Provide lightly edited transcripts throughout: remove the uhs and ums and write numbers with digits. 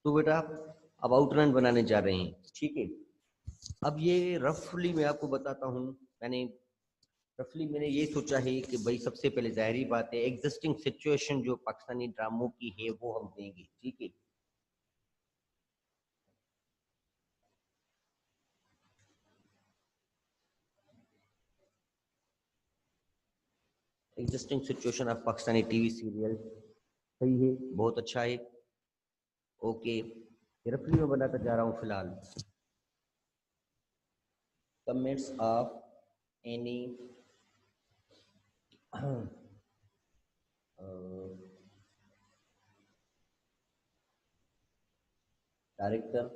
तो बेटा अब आउटलाइन बनाने जा रहे हैं, ठीक है। अब ये रफली मैं आपको बताता हूँ। मैंने ये सोचा है कि भाई सबसे पहले जाहिर बात है एग्जिस्टिंग सिचुएशन जो पाकिस्तानी ड्रामों की है वो हम देंगे, ठीक है। Existing situation of Pakistani TV serial सही है, बहुत अच्छा है। ओके, रफली मैं बनाता जा रहा हूँ फिलहाल। Comments of any director,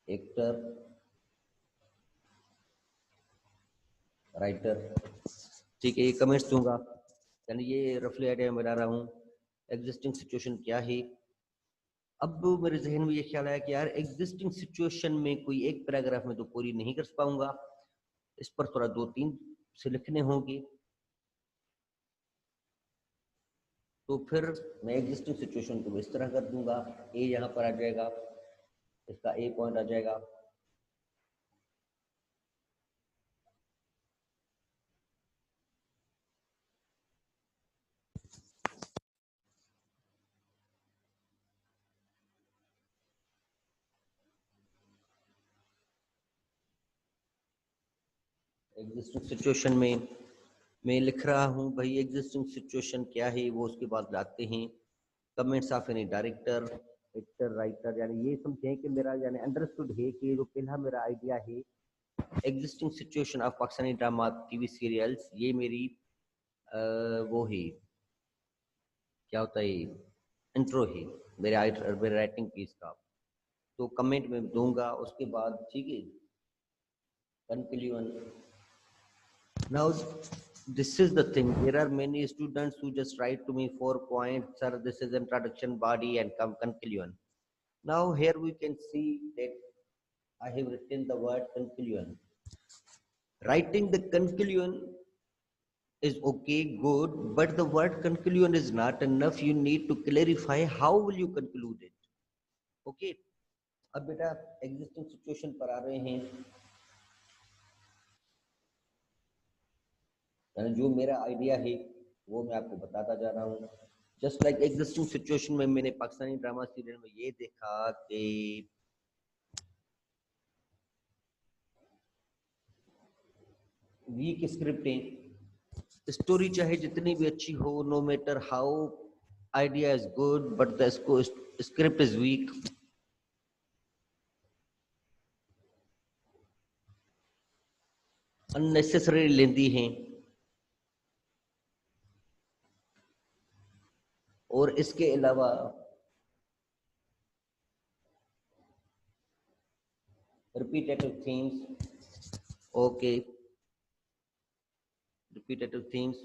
actor, writer, ठीक है, ये कमेंट्स दूंगा। यानी ये रफली आइडिया मैं बना रहा हूँ। एग्जिस्टिंग सिचुएशन क्या है। अब मेरे जहन में ये ख्याल आया कि यार एग्जिस्टिंग सिचुएशन में कोई एक पैराग्राफ में तो पूरी नहीं कर पाऊंगा, इस पर थोड़ा दो तीन से लिखने होंगे। तो फिर मैं एग्जिस्टिंग सिचुएशन को इस तरह कर दूंगा। ए यहाँ पर आ जाएगा, इसका ए पॉइंट आ जाएगा। एग्जिस्टिंग सिचुएशन में मैं लिख रहा हूँ भाई एग्जिस्टिंग सिचुएशन क्या है, वो उसके बाद लाते हैं। Comments of any director, actor, writer, यानी ये समझें कि मेरा यानी अंडरस्टूड है कि जो पहला मेरा आइडिया है existing situation of Pakistani drama TV serials, ये मेरी वो है, क्या होता है, इंट्रो है मेरे राइटिंग पीस का। तो कमेंट में दूंगा उसके बाद, ठीक है। Conclusion. Now, this is the thing. There are many students who just write to me 4 points, sir. This is introduction, body, and conclusion. Now, here we can see that I have written the word conclusion. Writing the conclusion is okay, good, but the word conclusion is not enough. You need to clarify how will you conclude it. Okay. अब बेटा existing situation पर आ रहे हैं। यानी जो मेरा idea है वो मैं आपको बताता जा रहा हूँ। जस्ट लाइक एग्जिस्टिंग सिचुएशन में मैंने पाकिस्तानी ड्रामा सीरियल में ये देखा कि वीक स्क्रिप्टें, स्टोरी चाहे जितनी भी अच्छी हो, no matter how idea is good but the script is weak, unnecessary lengthy हैं। और इसके अलावा repetitive themes, okay, repetitive themes.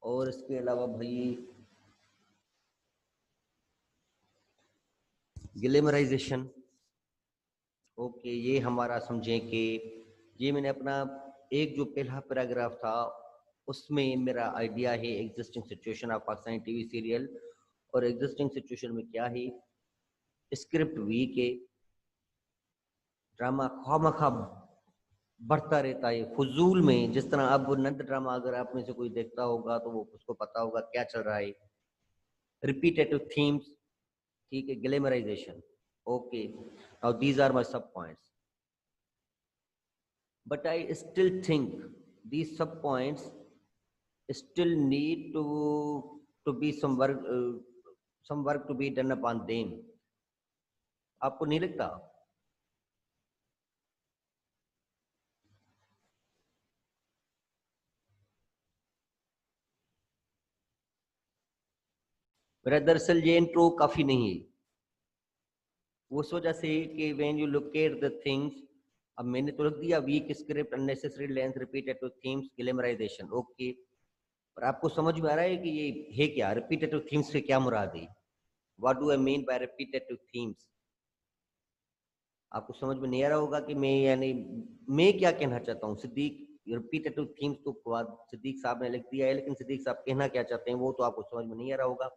और इसके अलावा भाई ग्लैमराइजेशन, ओके, ये हमारा समझें कि ये मैंने अपना एक जो पहला पैराग्राफ था उसमें मेरा आइडिया है existing situation of Pakistani TV serial. और एग्जिस्टिंग सिचुएशन में क्या है, स्क्रिप्ट वीक है, ड्रामा खामखा बढ़ता रहता है फजूल में। जिस तरह अब नंद ड्रामा अगर आप में से कोई देखता होगा तो वो उसको पता होगा क्या चल रहा है। रिपीटेटिव थीम्स, ठीक है, glamorisation, okay. Now these are my sub points, but I still think these sub points still need to be some work to be done upon them. आपको नहीं लगता? मेरा दरअसल ये इंट्रो काफी नहीं है, उस वजह से कि when you look at the things. अब मैंने तो लिख दिया weak script, unnecessary length, repetitive themes, glamorisation, okay. पर आपको समझ में आ रहा है कि ये है क्या, रिपीटेटिव थीम्स से क्या मुराद है? What do I mean by repetitive themes? आपको समझ में नहीं आ रहा होगा कि मैं यानी मैं क्या कहना चाहता हूँ। सिद्दीक, रिपीटेटिव थीम्स तो सिद्दीक साहब ने लिख दिया है, लेकिन सिद्दीक साहब कहना क्या चाहते हैं वो तो आपको समझ में नहीं आ रहा होगा।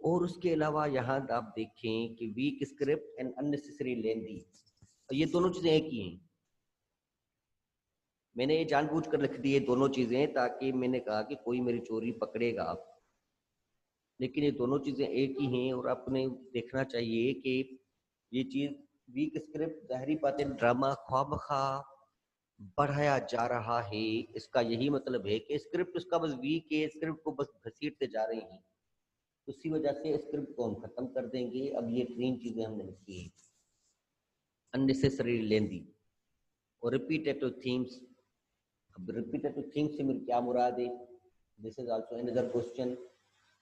और उसके अलावा यहाँ आप देखें कि वीक स्क्रिप्ट एंड अननेसेसरी लेंदी, ये दोनों चीजें एक ही हैं। मैंने ये जानबूझकर लिख दी है दोनों चीजें, ताकि मैंने कहा कि कोई मेरी चोरी पकड़ेगा, लेकिन ये दोनों चीजें एक ही हैं। और आपने देखना चाहिए कि ये चीज वीक स्क्रिप्ट, ज़ाहिरी बात है, ड्रामा ख्वामखा बढ़ाया जा रहा है। इसका यही मतलब है कि स्क्रिप्ट उसका बस वीक है, स्क्रिप्ट को बस घसीटते जा रहे हैं, उसी वजह से स्क्रिप्ट को हम खत्म कर देंगे। अब ये 3 चीजें हमने लिखी है, अननेसेसरी लेंदी और रिपीटेटिव थीम्स। अब रिपीटेटिव थीम्स से मेरी क्या मुराद है, this is also another question.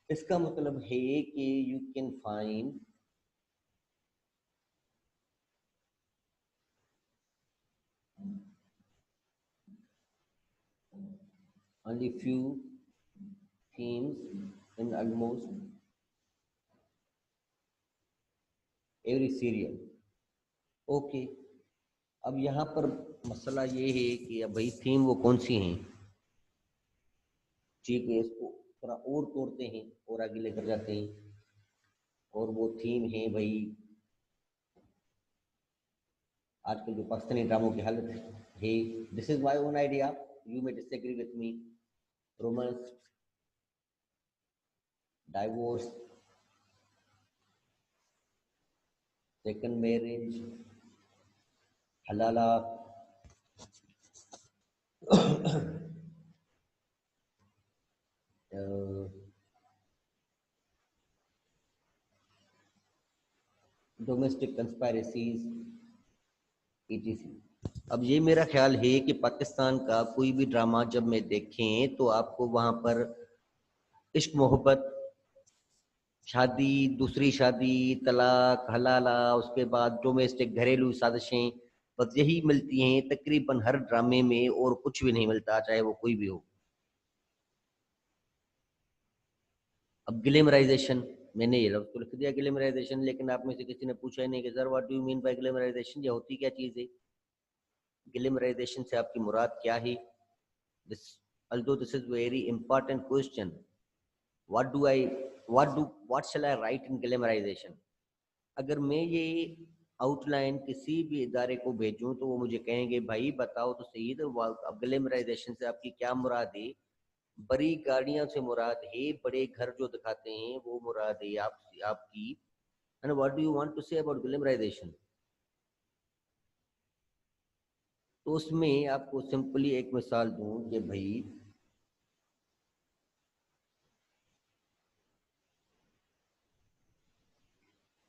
इसका मतलब है कि you can find only few themes in almost every serial. Okay, अब यहाँ पर मसला ये है कि अब भाई थीम वो कौन सी हैं। ठीक है, इसको थोड़ा और तोड़ते हैं और आगे लेकर जाते हैं। और वो थीम है भाई, आजकल जो पाकिस्तानी ड्रामों की हालत है, this is my own idea, you may disagree with me. Romance, divorce, second marriage, हलाला, डोमेस्टिक कंस्पायरेसीज, etc। अब ये मेरा ख्याल है कि पाकिस्तान का कोई भी ड्रामा जब मैं देखें तो आपको वहां पर इश्क मोहब्बत, शादी, दूसरी शादी, तलाक, हलाला, उसके बाद डोमेस्टिक घरेलू साजिशें, बस यही मिलती हैं तकरीबन हर ड्रामे में, और कुछ भी नहीं मिलता, चाहे वो कोई भी हो। अब ग्लैमराइजेशन, मैंने ये लफ्ज तो लिख दिया ग्लैमराइजेशन, लेकिन आप में से किसी ने पूछा ही नहीं कि sir what do you mean by glamorisation, ये होती क्या चीज है, ग्लैमराइजेशन से आपकी मुराद क्या है। This, although this is very important question, what do I, what shall I write in glamorization। अगर मैं ये आउटलाइन किसी भी इदारे को भेजूं तो वो मुझे कहेंगे भाई बताओ तो सही, तो अब ग्लैमराइजेशन से आपकी क्या मुराद है। बड़ी गाड़ियों से मुराद है, बड़े घर जो दिखाते हैं वो मुराद है आपकी। And what do you want to say about glamorisation. तो उसमें आपको सिंपली एक मिसाल दूं कि भाई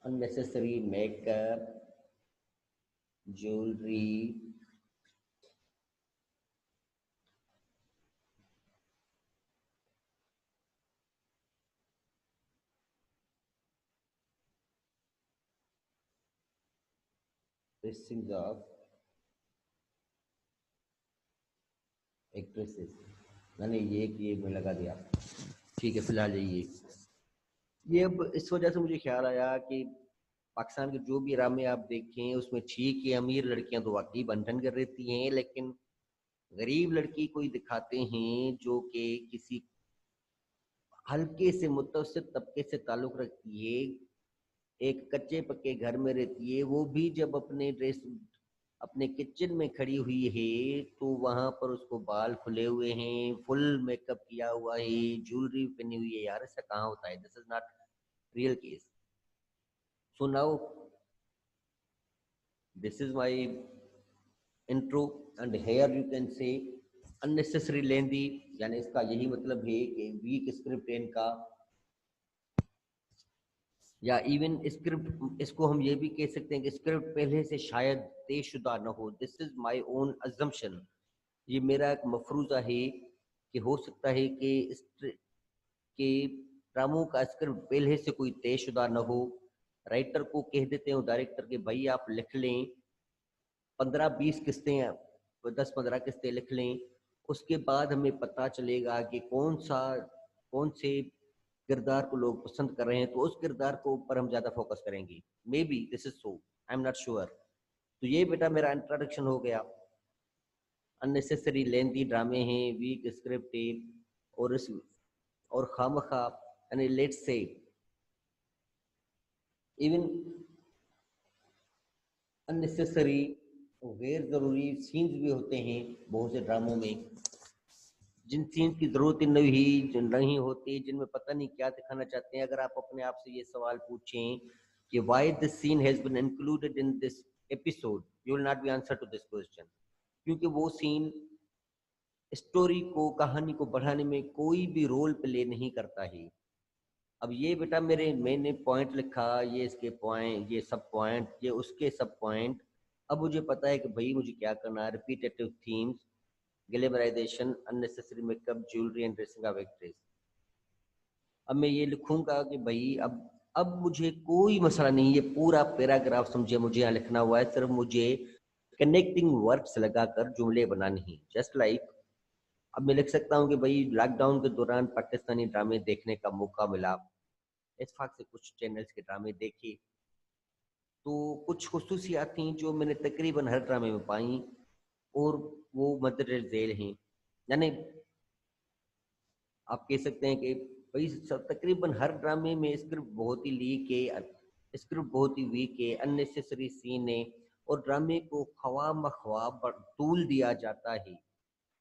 unnecessary makeup, jewelry, dressings of actresses, मैंने ये मैं लगा दिया। ठीक है, फिलहाल ये अब इस वजह से मुझे ख्याल आया कि पाकिस्तान के जो भी ड्रामे आप देखें उसमें ठीक है, अमीर लड़कियां तो वाकई बंधन कर रहती हैं, लेकिन गरीब लड़की कोई दिखाते हैं जो कि किसी हल्के से मुतवसत तबके से ताल्लुक रखती है, एक कच्चे पक्के घर में रहती है, वो भी जब अपने ड्रेस अपने किचन में खड़ी हुई है तो वहां पर उसको बाल खुले हुए हैं, फुल मेकअप किया हुआ है, ज्वेलरी पहनी हुई है। यार ऐसा कहाँ होता है, this is not real case. So now this is my intro, and here you can say unnecessary lengthy, यानी इसका यही मतलब है कि वीक स्क्रिप्ट इनका, या इवन स्क्रिप्ट, इसको हम ये भी कह सकते हैं कि स्क्रिप्ट पहले से शायद तयशुदा न हो। This is my own assumption, ये मेरा एक मफरूजा है कि हो सकता है कि कि ड्रामों का स्क्रिप्ट पहले से कोई तयशुदा न हो। राइटर को कह देते हैं डायरेक्टर के भाई आप लिख लें 15-20 किस्तें, 10-15 किस्तें लिख लें, उसके बाद हमें पता चलेगा कि कौन से किरदार को लोग पसंद कर रहे हैं, तो उस किरदार को ऊपर हम ज्यादा फोकस करेंगे। May be this is so, I am not sure. तो ये बेटा मेरा इंट्रोडक्शन हो गया। अननेसेसरी लेंथी ड्रामे हैं, वीक स्क्रिप्ट है, और इस और खामखा, यानी लेट्स से इवन अननेसेसरी गैर जरूरी सीन्स भी होते हैं बहुत से ड्रामों में, जिन सीन्स की जरूरत नहीं होती, जिनमें पता नहीं क्या दिखाना चाहते हैं। अगर आप अपने आप से ये सवाल पूछें कि why this scene has been included in this episode, you will not be answer to this question, क्योंकि वो सीन स्टोरी को, कहानी को बढ़ाने में कोई भी रोल प्ले नहीं करता है। अब ये बेटा मैंने पॉइंट लिखा, ये इसके पॉइंट, ये सब पॉइंट, ये उसके सब पॉइंट। अब मुझे पता है कि भाई मुझे क्या करना है। Repetitive themes, glamorisation, unnecessary makeup, jewellery and dressing of actress. अब मैं ये लिखूंगा कि भाई अब मुझे कोई मसला नहीं, ये पूरा पैराग्राफ समझे मुझे यहाँ लिखना हुआ है, सिर्फ मुझे कनेक्टिंग वर्ड्स लगाकर जुमले बनाने हैं। जस्ट लाइक अब मैं लिख सकता हूँ कि भाई लॉकडाउन के दौरान पाकिस्तानी ड्रामे देखने का मौका मिला, इत्तेफाक से कुछ चैनल्स के ड्रामे देखे, तो कुछ खुसूसियात थी जो मैंने तकरीबन हर ड्रामे में पाई, और वो मदर झेल हैं। यानी आप कह सकते हैं कि भाई तकरीबन हर ड्रामे में स्क्रिप्ट बहुत ही लीक है, स्क्रिप्ट बहुत ही वीक है, अननेसेसरी सीन है, और ड्रामे को ख्वाब मख्वाब तूल दिया जाता है।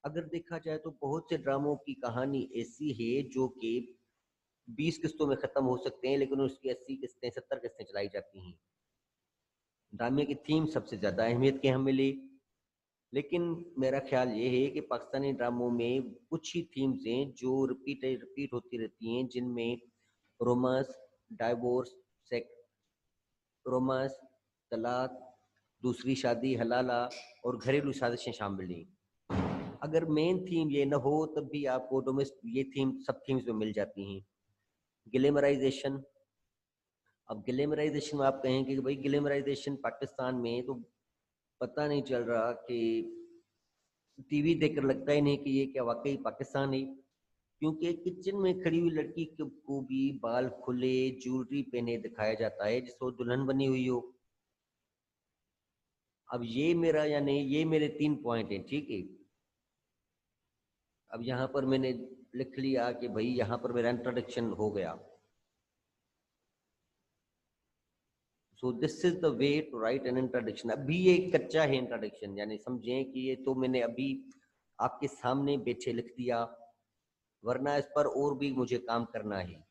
अगर देखा जाए तो बहुत से ड्रामों की कहानी ऐसी है जो कि 20 किस्तों में खत्म हो सकते हैं, लेकिन उसकी 80 किस्तें, 70 किस्तें चलाई जाती हैं। ड्रामे की थीम सबसे ज्यादा अहमियत के हम मिले। लेकिन मेरा ख्याल ये है कि पाकिस्तानी ड्रामों में कुछ ही थीम्स हैं जो रिपीट होती रहती हैं, जिनमें रोमांस, डाइवोर्स, सेक्स, रोमांस, तलाक, दूसरी शादी, हलाला और घरेलू साजिशें शामिल हैं। अगर मेन थीम ये ना हो तब भी आपको डोमेस्टिक ये थीम सब थीम्स में मिल जाती हैं। ग्लैमराइजेशन, अब ग्लैमराइजेशन में आप कहेंगे कि भाई ग्लैमराइजेशन पाकिस्तान में तो पता नहीं चल रहा कि टीवी देखकर लगता ही नहीं कि ये क्या वाकई पाकिस्तान है, क्योंकि किचन में खड़ी हुई लड़की को भी बाल खुले, ज्वेलरी पहने दिखाया जाता है जिससे वो दुल्हन बनी हुई हो। अब ये मेरा यानी ये मेरे 3 पॉइंट हैं, ठीक है। अब यहाँ पर मैंने लिख लिया कि भाई यहाँ पर मेरा इंट्रोडक्शन हो गया। So this is the way to write an introduction. अभी ये कच्चा है इंट्रोडक्शन, यानी समझें कि ये तो मैंने अभी आपके सामने बैठे लिख दिया, वरना इस पर और भी मुझे काम करना है।